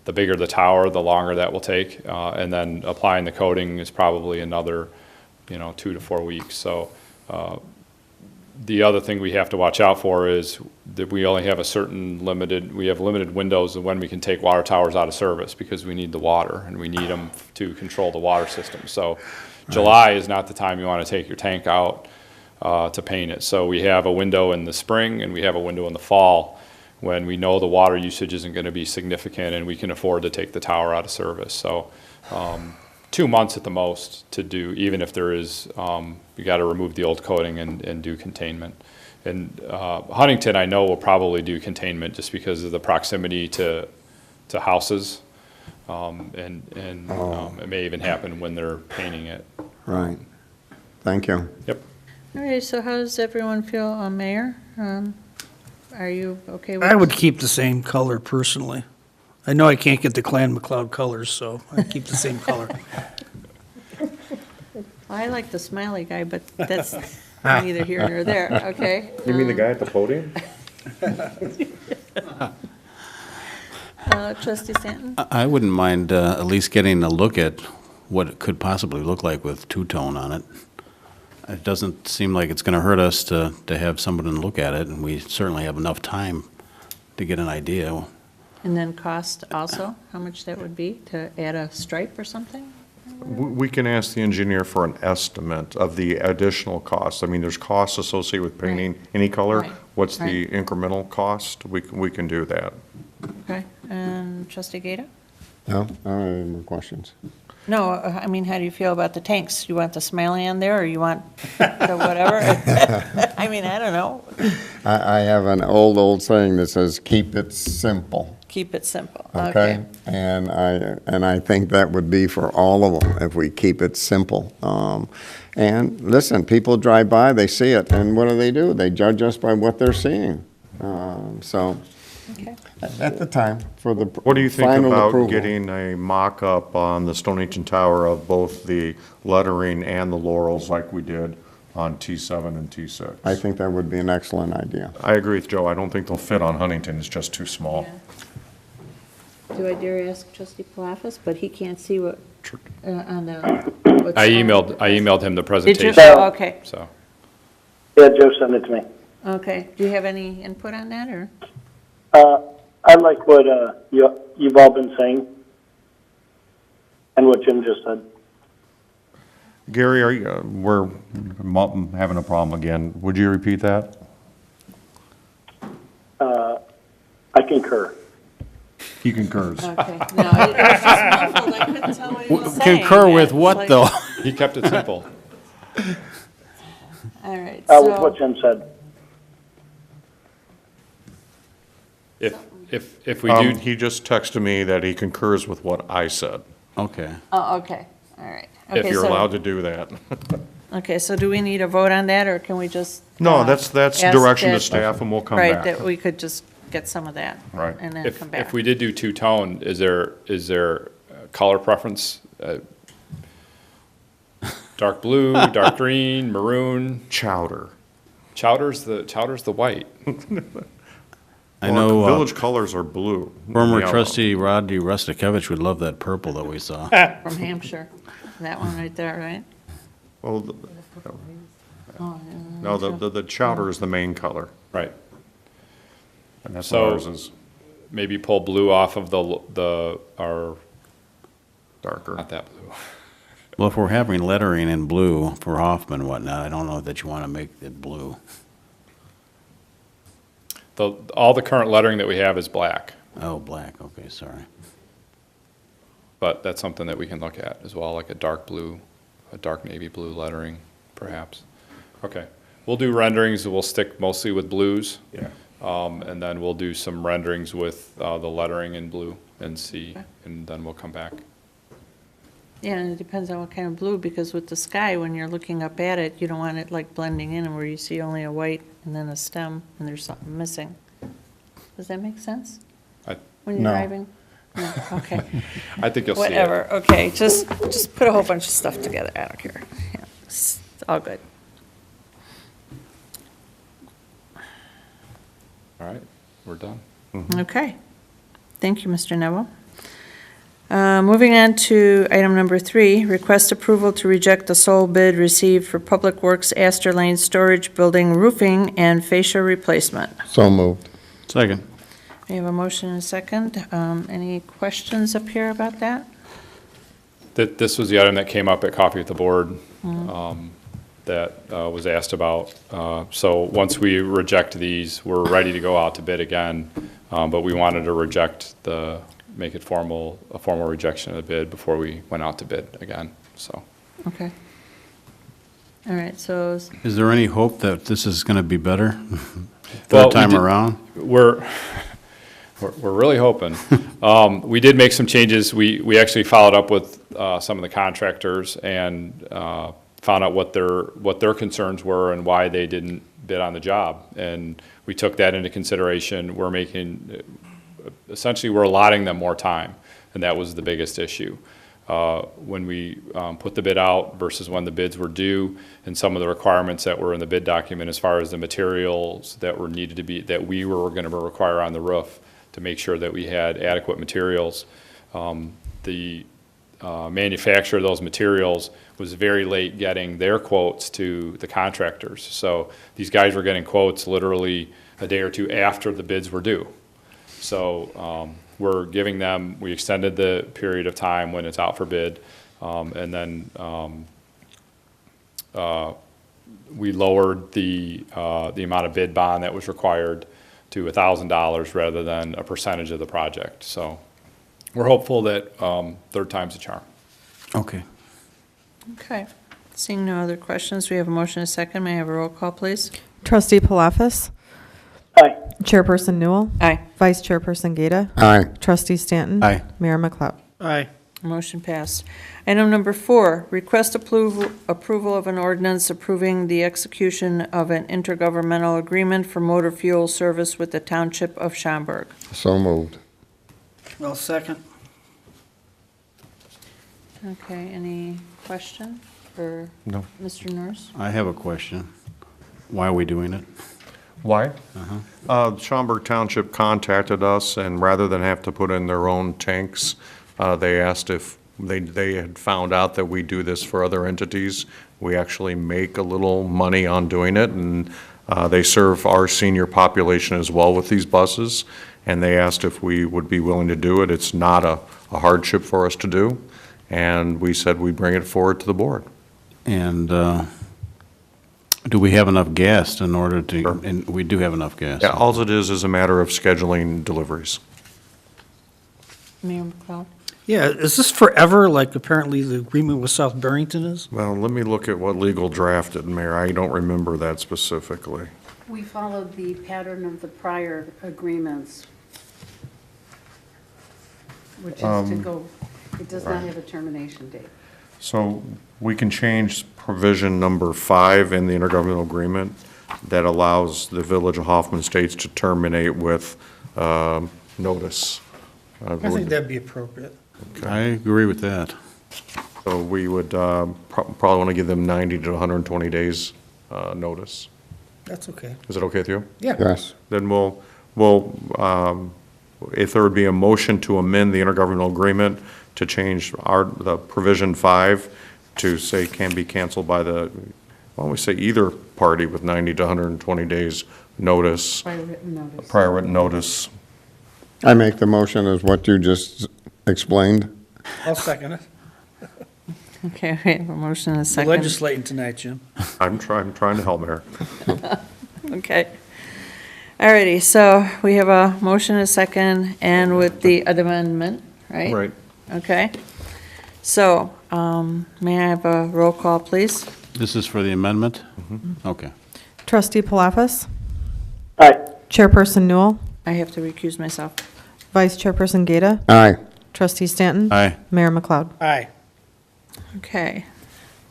The bigger the tower, the longer that will take. And then applying the coating is probably another 2 to 4 weeks. So the other thing we have to watch out for is that we only have limited windows of when we can take water towers out of service because we need the water and we need them to control the water system. So July is not the time you want to take your tank out to paint it. So we have a window in the spring and we have a window in the fall when we know the water usage isn't going to be significant and we can afford to take the tower out of service. So 2 months at the most to do, even if there is, you got to remove the old coating and do containment. And Huntington, I know, will probably do containment just because of the proximity to houses. It may even happen when they're painting it. Right. Thank you. Yep. All right, so how does everyone feel, Mayor? Are you okay with? I would keep the same color personally. I know I can't get the Clan McLeod colors, so I'd keep the same color. I like the smiley guy, but that's neither here nor there, okay? You mean the guy at the podium? Trustee Stanton? I wouldn't mind at least getting a look at what it could possibly look like with two-tone on it. It doesn't seem like it's going to hurt us to have somebody look at it, and we certainly have enough time to get an idea. And then cost also, how much that would be to add a stripe or something? We can ask the engineer for an estimate of the additional costs. I mean, there's costs associated with painting any color. Right. What's the incremental cost? We can do that. Okay, and Trustee Gata? No, I don't have any more questions. No, I mean, how do you feel about the tanks? You want the smiley on there, or you want the whatever? I mean, I don't know. I have an old saying that says, keep it simple. Keep it simple. Okay? And I think that would be for all of them if we keep it simple. And listen, people drive by, they see it, and what do? They judge us by what they're seeing. So Okay. at the time for the What do you think final about approval. getting a mock-up on the Stonington Tower of both the lettering and the laurels like we did on T7 and T6? I think that would be an excellent idea. I agree with Joe. I don't think they'll fit on Huntington. It's just too small. Do I dare ask Trustee Palafis, but he can't see what, on the. I emailed him the Did presentation. you? Oh, okay, So Yeah, Joe sent it to me. okay. Do you have any input on that, or? I like what you've all been saying and what Jim just said. Gary, we're having a problem again. Would you repeat that? I concur. He concurs. Okay, no, it was just muffled, I couldn't tell what he was saying. Concur with It's what, like- though? he kept it simple. All right, With what so, Jim said. If we do, He just texted me that he concurs with what I said, Okay. oh, okay, all right. if Okay, you're so- allowed to do that. Okay, so do we need a vote on that, or can we just? No, that's ask direction to that- staff, and we'll come Right, back. that we could just get some of that. Right. And then come back. if we did do two-tone, is there color preference? Dark blue, dark green, maroon? Chowder. Chowder's the white. I Well, know Village colors are blue. former yellow. trustee Rodney Rustakevich would love that purple that we saw. From Hampshire, that one right there, right? Well, Oh, no, the chowder is the main color, Right. and that's So- what ours is Maybe pull blue off of our, darker. not that blue. Well, if we're having lettering in blue for Hoffman and whatnot, I don't know that you want to make it blue. All the current lettering that we have is black, Oh, black, okay, sorry. but that's something that we can look at as well, like a dark blue, a dark navy blue lettering, perhaps. Okay, we'll do renderings, we'll stick mostly with blues. Yeah. And then we'll do some renderings with the lettering in blue and see, and then we'll come back. Yeah, and it depends on what kind of blue, because with the sky, when you're looking up at it, you don't want it like blending in where you see only a white and then a stem and there's something missing. Does that make sense? When you're No. driving? No, okay. I think you'll see it. Whatever, okay, just put a whole bunch of stuff together, I don't care. Yeah, it's all good. All right, we're done. Okay. Thank you, Mr. Neville. Moving on to item number 3, request approval to reject the sole bid received for Public Works Astor Lane Storage Building roofing and fascia replacement. So moved. Second. We have a motion and a second. Any questions up here about that? This was the item that came up at Coffee with the Board that was asked about. So once we reject these, we're ready to go out to bid again, but we wanted to make it a formal rejection of the bid before we went out to bid again, so. Okay. All right, so, Is there any hope that this is going to be better? Well, Third time we did- around? We're really hoping. We did make some changes. We actually followed up with some of the contractors and found out what their concerns were and why they didn't bid on the job. And we took that into consideration. Essentially, we're allotting them more time, and that was the biggest issue. When we put the bid out versus when the bids were due, and some of the requirements that were in the bid document as far as the materials that were needed to be, that we were going to require on the roof to make sure that we had adequate materials. The manufacturer of those materials was very late getting their quotes to the contractors. So these guys were getting quotes literally a day or two after the bids were due. So we extended the period of time when it's out for bid, and then we lowered the amount of bid bond that was required to $1,000 rather than a percentage of the project. So we're hopeful that third time's a charm. Okay. okay. Seeing no other questions, we have a motion and a second. May I have a roll call, please? Trustee Palafis? Aye. Chairperson Newell? Aye. Vice Chairperson Gata? Aye. Trustee Stanton? Aye. Mayor McLeod? Aye. Motion passed. Item number 4, request approval of an ordinance approving the execution of an intergovernmental agreement for motor fuel service with the Township of Schaumburg. So moved. Well, second. Okay, any question for No. Mr. Norris? I have a question. Why are we doing it? Why? Schaumburg Township contacted us, and rather than have to put in their own tanks, they asked if they had found out that we do this for other entities. We actually make a little money on doing it, and they serve our senior population as well with these buses, and they asked if we would be willing to do it. It's not a hardship for us to do, and we said we'd bring it forward to the board. And do we have enough gas in order to, Sure. and we do have enough gas? Yeah, all it is a matter of scheduling deliveries. Mayor McLeod? Yeah, is this forever, like apparently the agreement with South Barrington is? Well, let me look at what legal drafted, Mayor. I don't remember that specifically. We followed the pattern of the prior agreements, which is to go, it does not have a termination date. So we can change provision number 5 in the intergovernmental agreement that allows the Village of Hoffman Estates to terminate with notice. I think that'd be appropriate. I agree with that. So we would probably want to give them 90 to 120 days notice. That's okay. Is it okay with you? Yeah. Yes. Then if there would be a motion to amend the intergovernmental agreement to change the provision 5 to say can be canceled by why don't we say either party with 90 to 120 days notice, By written notice. prior written notice. I make the motion as what you just explained. I'll second it. Okay, we have a motion and a We're second. legislating tonight, Jim. I'm trying to help, Mayor. Okay. All righty, so we have a motion and a second, and with the amendment, right? Right. Okay. So, may I have a roll call, please? This is for the amendment? Okay. Trustee Palafis? Aye. Chairperson Newell? I have to recuse myself. Vice Chairperson Gata? Aye. Trustee Stanton? Aye. Mayor McLeod? Aye. Okay.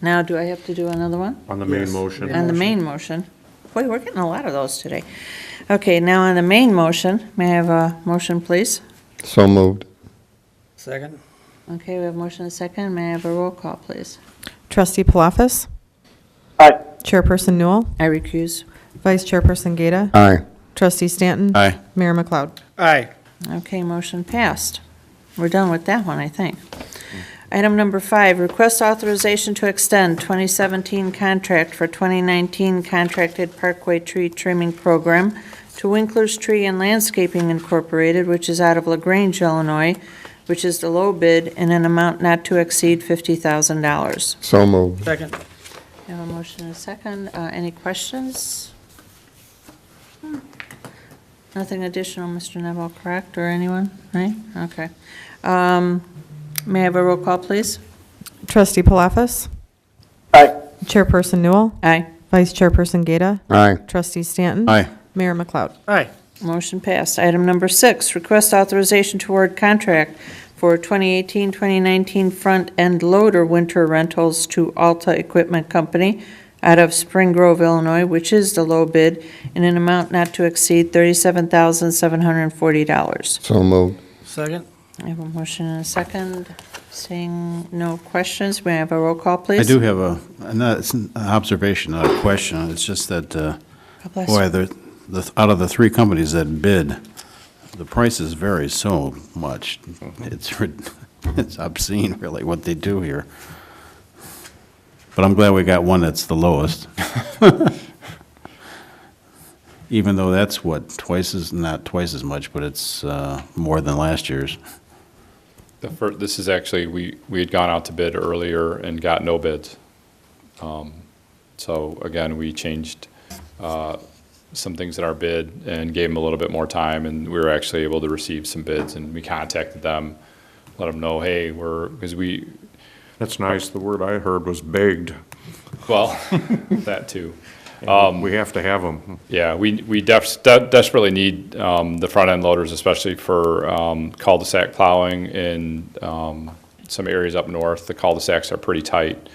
Now, do I have to do another one? On the main Yes. motion. On the main motion? Boy, we're getting a lot of those today. Okay, now on the main motion, may I have a motion, please? So moved. Second? Okay, we have a motion and a second. May I have a roll call, please? Trustee Palafis? Aye. Chairperson Newell? I recuse. Vice Chairperson Gata? Aye. Trustee Stanton? Aye. Mayor McLeod? Aye. Okay, motion passed. We're done with that one, I think. Item number 5, request authorization to extend 2017 contract for 2019 contracted parkway tree trimming program to Winkler's Tree and Landscaping Incorporated, which is out of LaGrange, Illinois, which is the low bid in an amount not to exceed $50,000. So moved. Second. We have a motion and a second. Any questions? Nothing additional, Mr. Neville, correct, or anyone, right? Okay. May I have a roll call, please? Trustee Palafis? Aye. Chairperson Newell? Aye. Vice Chairperson Gata? Aye. Trustee Stanton? Aye. Mayor McLeod? Aye. Motion passed. Item number 6, request authorization to award contract for 2018-2019 front-end loader winter rentals to Alta Equipment Company out of Spring Grove, Illinois, which is the low bid, in an amount not to exceed $37,740. So moved. Second. I have a motion and a second. Seeing no questions, may I have a roll call, please? I do have it's an observation, not a question. It's just that, God bless boy, you. out of the 3 companies that bid, the prices vary so much. It's obscene, really, what they do here. But I'm glad we got one that's the lowest. Even though that's not twice as much, but it's more than last year's. This is actually, we had gone out to bid earlier and got no bids. So again, we changed some things in our bid and gave them a little bit more time, and we were actually able to receive some bids, and we contacted them, let them know, hey, because we, That's nice. The word I heard was begged. well, that too. We have to have them. Yeah, we desperately need the front-end loaders, especially for cul-de-sac plowing in some areas up north. The cul-de-sacs are pretty tight.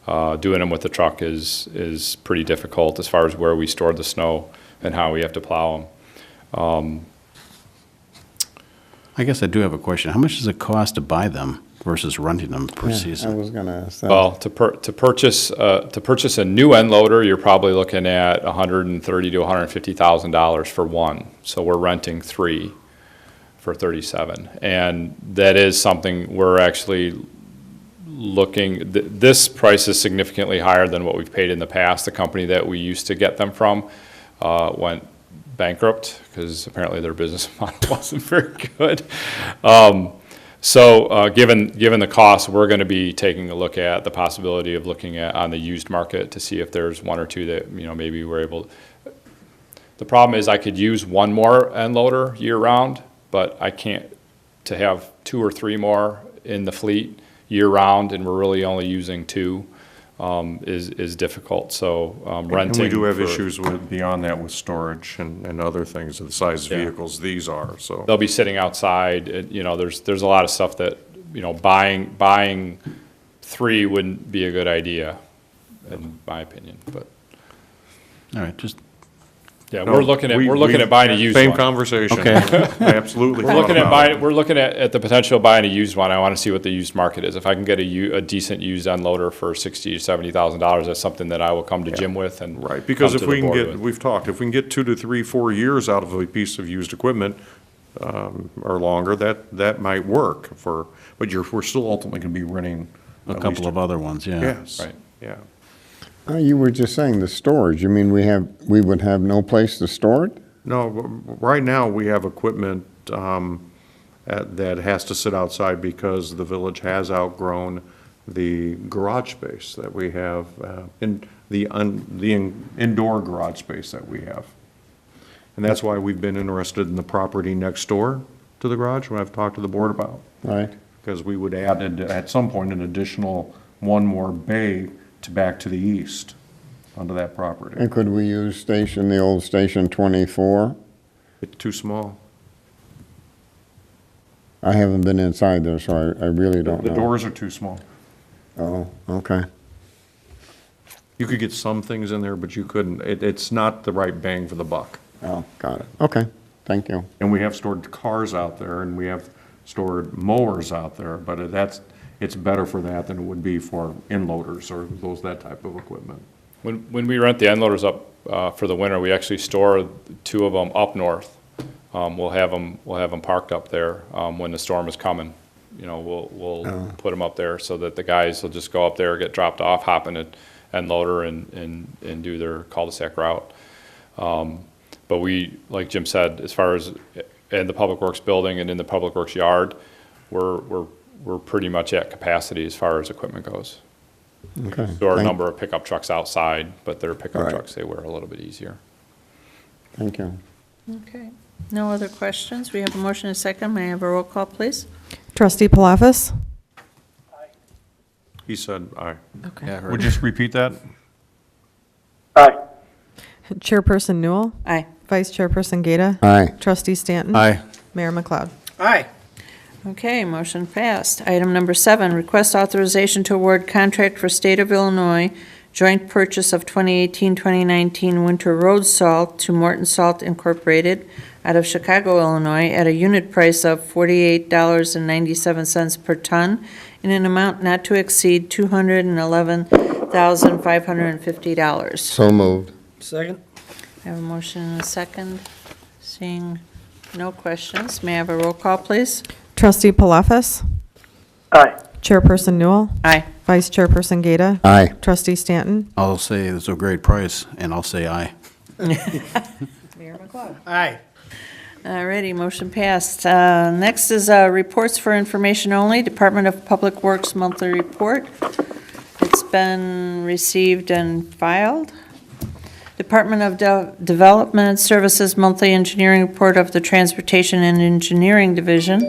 Doing them with the truck is pretty difficult as far as where we store the snow and how we have to plow them. I guess I do have a question. How much does it cost to buy them versus renting them per I season? was going to ask that. Well, to purchase a new end loader, you're probably looking at $130,000 to $150,000 for one. So we're renting 3 for $37,000, and that is something we're actually looking. This price is significantly higher than what we've paid in the past. The company that we used to get them from went bankrupt because apparently their business model wasn't very good. So given the cost, we're going to be taking a look at the possibility of looking at on the used market to see if there's 1 or 2 that, maybe we're able. The problem is I could use 1 more end loader year round, but I can't, to have 2 or 3 more in the fleet year round, and we're really only using 2 is difficult. So renting. And we do have for- issues beyond that with storage and other things of the size of vehicles these are, so. They'll be sitting outside. There's a lot of stuff that, buying 3 wouldn't be a good idea, in my opinion, but, All right, just, yeah, No, we're looking at buying a used one. Same conversation. Okay. Absolutely. We're looking at the potential of buying a used one. I want to see what the used market is. If I can get a decent used unloader for $60,000 to $70,000, that's something that I will come to Jim with and Right, because come if to we the can board get, with. we've talked, if we can get 2 to 3, 4 years out of a piece of used equipment, or longer, that might work but we're still ultimately going to be renting. a at couple least of other ones, yeah. Yes. Right. Yeah. You were just saying the storage. You mean we would have no place to store it? No, right now, we have equipment that has to sit outside because the village has outgrown the garage space that we have, in the indoor garage space that we have. And that's why we've been interested in the property next door to the garage, what I've talked to the board about. Right. Because we would add, at some point, an additional 1 more bay back to the east onto that property. And could we use the old Station 24? It's too small. I haven't been inside there, so I really don't know. The doors are too small. Oh, okay. You could get some things in there, but you couldn't, it's not the right bang for the buck. Oh, got it. Okay, thank you. And we have stored cars out there, and we have stored mowers out there, but it's better for that than it would be for inloaders or that type of equipment. When we rent the end loaders up for the winter, we actually store 2 of them up north. We'll have them parked up there when the storm is coming. we'll put them up there so that the guys will just go up there, get dropped off, hop in it, and loader and do their cul-de-sac route. But we, like Jim said, as far as in the Public Works building and in the Public Works yard, we're pretty much at capacity as far as equipment goes. Okay. There are a Thank- number of pickup trucks outside, but they're pickup Right. trucks, they wear a little bit easier. Thank you. Okay. No other questions? We have a motion and a second. May I have a roll call, please? Trustee Palafis? He said aye. Okay. Yeah, I heard. Would you just repeat that? Aye. Chairperson Newell? Aye. Vice Chairperson Gata? Aye. Trustee Stanton? Aye. Mayor McLeod? Aye. Okay, motion passed. Item number 7, request authorization to award contract for State of Illinois joint purchase of 2018-2019 winter road salt to Morton Salt Incorporated out of Chicago, Illinois, at a unit price of $48.97 per ton in an amount not to exceed $211,550. So moved. Second? I have a motion and a second. Seeing no questions, may I have a roll call, please? Trustee Palafis? Aye. Chairperson Newell? Aye. Vice Chairperson Gata? Aye. Trustee Stanton? I'll say it's a great price, and I'll say aye. Mayor McLeod? Aye. Alrighty, motion passed. Next is reports for information only, Department of Public Works monthly report. It's been received and filed. Department of Development and Services monthly engineering report of the Transportation and Engineering Division.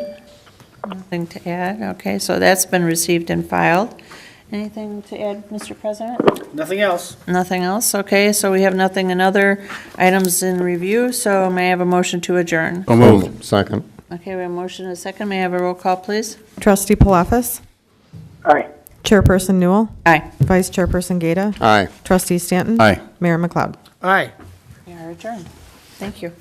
Nothing to add. Okay, so that's been received and filed. Anything to add, Mr. President? Nothing else. Nothing else? Okay, so we have nothing in other items in review, so may I have a motion to adjourn? So moved. Second. Okay, we have a motion and a second. May I have a roll call, please? Trustee Palafis? Aye. Chairperson Newell? Aye. Vice Chairperson Gata? Aye. Trustee Stanton? Aye. Mayor McLeod? Aye. We are adjourned. Thank you.